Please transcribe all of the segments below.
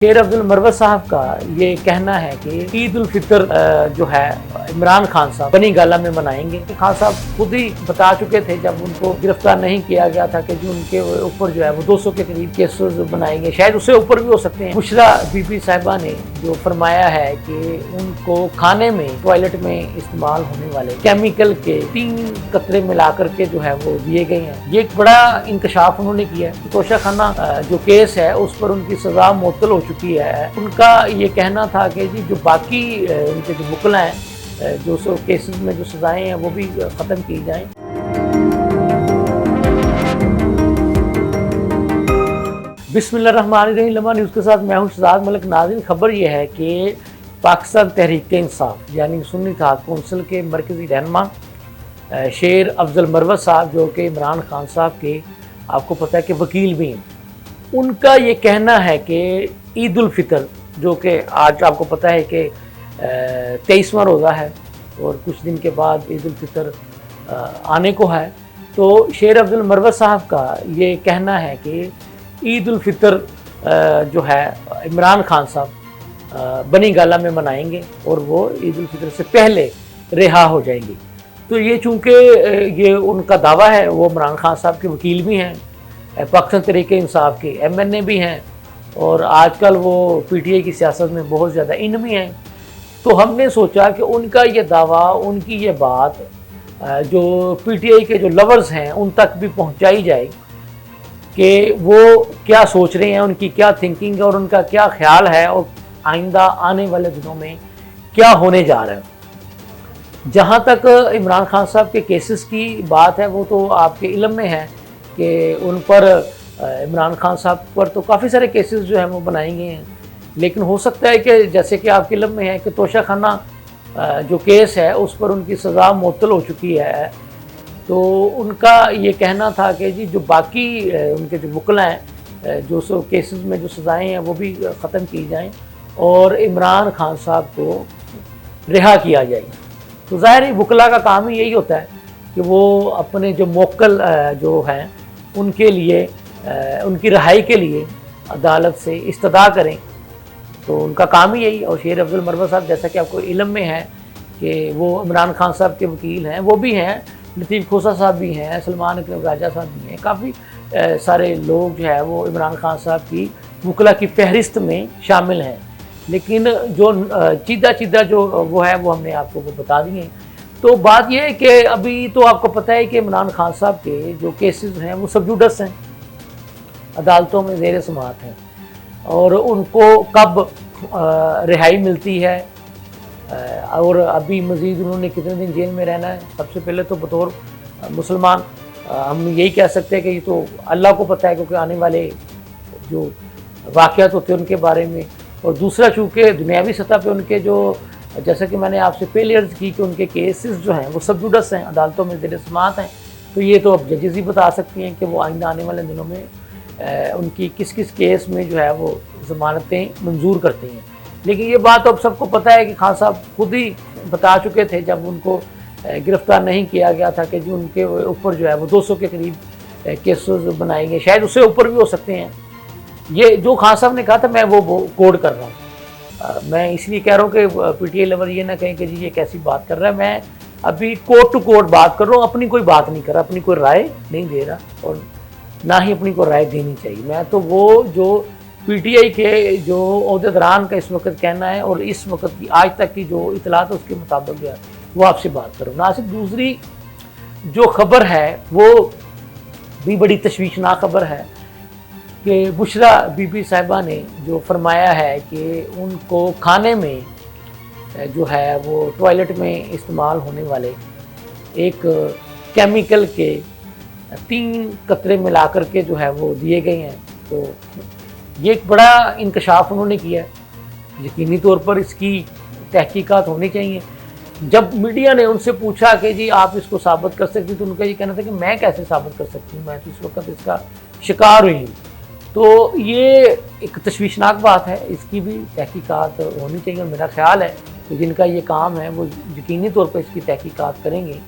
शेर अब्दुल मरवत साहब का ये कहना है कि ईद उल फितर जो है इमरान खान साहब बनी गाला में मनाएंगे। खान साहब खुद ही बता चुके थे जब उनको गिरफ्तार नहीं किया गया था कि जो उनके ऊपर जो है वो 200 के करीब केसेस बनाएंगे, शायद उससे ऊपर भी हो सकते हैं। बुशरा बीबी साहिबा ने जो फरमाया है कि उनको खाने में टॉयलेट में इस्तेमाल होने वाले केमिकल के 3 कतरे मिला करके जो है वो दिए गए हैं। ये एक बड़ा इंकशाफ उन्होंने किया है। तोशा खाना जो केस है उस पर उनकी सजा मुअत्तल हो चुकी है। उनका ये कहना था कि जी जो बाकी उनके जो मुकला हैं, जो केसेस में जो सजाएं हैं वो भी ख़त्म की जाएं। बिस्मिल्लाहिर्रहमानिर्रहीम। लम्हा न्यूज़ के साथ मैं हूं शहजाद मलिक। नाज़रीन, खबर यह है कि पाकिस्तान तहरीक इंसाफ यानी सुन्नी इत्तेहाद कौंसिल के मरकज़ी रहनुमा शेर अफजल मरवत साहब, जो कि इमरान खान साहब के आपको पता है कि वकील भी हैं, उनका ये कहना है कि ईद उल फितर, जो कि आज आपको पता है कि 23वां रोज़ा है और कुछ दिन के बाद ईद उल फितर आने को है, तो शेर अब्दुल मरवत साहब का ये कहना है कि ईद उल फितर जो है इमरान खान साहब बनी गाला में मनाएंगे और वो ईद उल फितर से पहले रिहा हो जाएंगे। तो ये चूँकि ये उनका दावा है, वो इमरान खान साहब के वकील भी हैं, पाकिस्तान तहरीक इंसाफ के MNA भी हैं और आजकल वो PTI की सियासत में बहुत ज़्यादा इन भी हैं। तो हमने सोचा कि उनका ये दावा, उनकी ये बात जो PTI के जो लवर्स हैं उन तक भी पहुंचाई जाए कि वो क्या सोच रहे हैं, उनकी क्या थिंकिंग है और उनका क्या ख्याल है और आइंदा आने वाले दिनों में क्या होने जा रहा है। जहाँ तक इमरान खान साहब के केसेस की बात है, वो तो आपके इल्म में है कि उन पर इमरान खान साहब पर तो काफ़ी सारे केसेस जो हैं वो बनाए गए हैं, लेकिन हो सकता है कि जैसे कि आपके इल्म में है कि तोशा खाना जो केस है उस पर उनकी सज़ा मुअत्तल हो चुकी है। तो उनका ये कहना था कि जी जो बाकी उनके जो वकला हैं, जो केसेस में जो सज़ाएँ हैं वो भी ख़त्म की जाएँ और इमरान खान साहब को रिहा किया जाए। तो ज़ाहिर है वकला का काम ही यही होता है कि वो अपने जो मोक्कल जो हैं उनके लिए उनकी रहाई के लिए अदालत से इस्तदा करें, तो उनका काम ही यही। और शेर अब्दुल मरवत साहब, जैसा कि आपको इल्म में है कि वो इमरान खान साहब के वकील हैं, वो भी हैं, लतीफ़ खोसा साहब भी हैं, सलमान इकरम राजा साहब भी हैं, काफ़ी सारे लोग जो है वो इमरान खान साहब की वकला की फहरिस्त में शामिल हैं। लेकिन जो चीदा जो वो है वो हमने आपको वो बता दिए। तो बात यह है कि अभी तो आपको पता है कि इमरान खान साहब के जो केसेस हैं वो सब जुडस हैं, अदालतों में ज़ेर समाअत हैं और उनको कब रिहाई मिलती है और अभी मज़ीद उन्होंने कितने दिन जेल में रहना है। सबसे पहले तो बतौर मुसलमान हम यही कह सकते हैं कि ये तो अल्लाह को पता है, क्योंकि आने वाले जो वाक़यात होते हैं उनके बारे में। और दूसरा, चूँकि दुनियावी सतह पे उनके जो, जैसा कि मैंने आपसे पहले अर्ज़ की कि उनके केसेस जो हैं वो सब जुडस हैं, अदालतों में ज़ेर समाअत हैं, तो ये तो अब जजेस ही बता सकती हैं कि वो आइंदा आने वाले दिनों में उनकी किस किस केस में जो है वो ज़मानतें मंजूर करते हैं। लेकिन ये बात अब सबको पता है कि खान साहब खुद ही बता चुके थे जब उनको गिरफ़्तार नहीं किया गया था कि जो उनके ऊपर जो है वो 200 के करीब केसेस बनाएंगे, शायद उससे ऊपर भी हो सकते हैं। ये जो खान साहब ने कहा था मैं वो कोड कर रहा हूँ। मैं इसलिए कह रहा हूँ कि PTI लवर ये ना कहें कि जी ये कैसी बात कर रहा है। मैं अभी कोड टू कोड बात कर रहा हूँ, अपनी कोई बात नहीं कर रहा, अपनी कोई राय नहीं दे रहा और ना ही अपनी को राय देनी चाहिए। मैं तो वो जो PTI के जो ओहदेदारान का इस वक्त कहना है और इस वक्त की आज तक की जो इतलात उसके मुताबिक जो है वो आपसे बात करूँ। नासिर, दूसरी जो खबर है वो भी बड़ी तशवीशनाक खबर है कि बुशरा बीबी साहिबा ने जो फरमाया है कि उनको खाने में जो है वो टॉयलेट में इस्तेमाल होने वाले एक केमिकल के 3 कतरे मिला करके जो है वो दिए गए हैं। तो ये एक बड़ा इंकशाफ उन्होंने किया है। यकीनी तौर पर इसकी तहकीकात होनी चाहिए। जब मीडिया ने उनसे पूछा कि जी आप इसको साबित कर सकती, तो उनका ये कहना था कि मैं कैसे साबित कर सकती हूँ, मैं तो इस वक्त इसका शिकार हुई हूँ। तो ये एक तशवीशनाक बात है, इसकी भी तहकीकात होनी चाहिए और मेरा ख्याल है कि जिनका ये काम है वो यकीनी तौर पर इसकी तहकीकात करेंगे।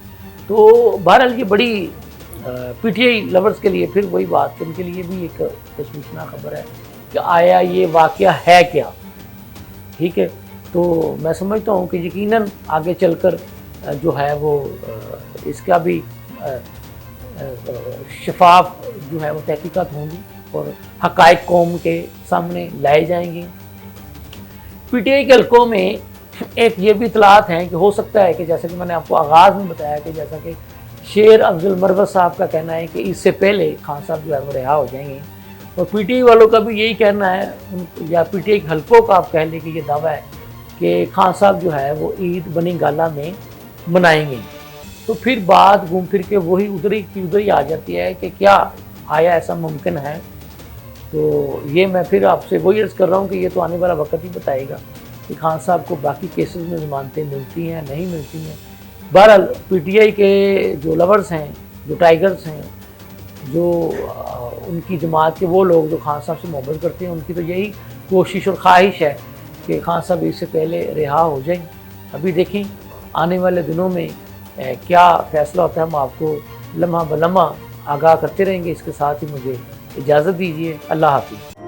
तो बहरहाल ये बड़ी PTI लवर्स के लिए फिर वही बात कि उनके लिए भी एक तशवीशनाक खबर है کہ آیا یہ واقعہ ہے کیا. ٹھیک ہے، تو میں سمجھتا ہوں کہ یقیناً آگے چل کر جو ہے وہ اس کا بھی شفاف جو ہے وہ تحقیقات ہوں گی اور حقائق قوم کے سامنے لائے جائیں گے. پی ٹی آئی کے حلقوں میں ایک یہ بھی اطلاعات ہیں کہ ہو سکتا ہے کہ جیسا کہ میں نے آپ کو آغاز میں بتایا کہ جیسا کہ شیر افضل مروت صاحب کا کہنا ہے کہ اس سے پہلے خان صاحب جو ہے وہ رہا ہو جائیں گے، اور پی ٹی آئی والوں کا بھی یہی کہنا ہے، یا پی ٹی آئی کے حلقوں کا آپ کہہ لیں کہ یہ دعویٰ ہے کہ خان صاحب جو ہے وہ عید بنی گالہ میں منائیں گے. تو پھر بات گھوم پھر کے وہی ادھر ہی آ جاتی ہے کہ کیا آیا ایسا ممکن ہے. تو یہ میں پھر آپ سے وہی عرض کر رہا ہوں کہ یہ تو آنے والا وقت ہی بتائے گا کہ خان صاحب کو باقی کیسز میں ضمانتیں ملتی ہیں نہیں ملتی ہیں. بہرحال پی ٹی آئی کے جو لورز ہیں، جو ٹائیگرز ہیں، جو ان کی جماعت کے وہ لوگ جو خان صاحب سے محبت کرتے ہیں، ان کی تو یہی کوشش اور خواہش ہے کہ خان صاحب اس سے پہلے رہا ہو جائیں. ابھی دیکھیں آنے والے دنوں میں کیا فیصلہ ہوتا ہے، ہم آپ کو لمحہ بلمحہ آگاہ کرتے رہیں گے. اس کے ساتھ ہی مجھے اجازت دیجیے. اللہ حافظ.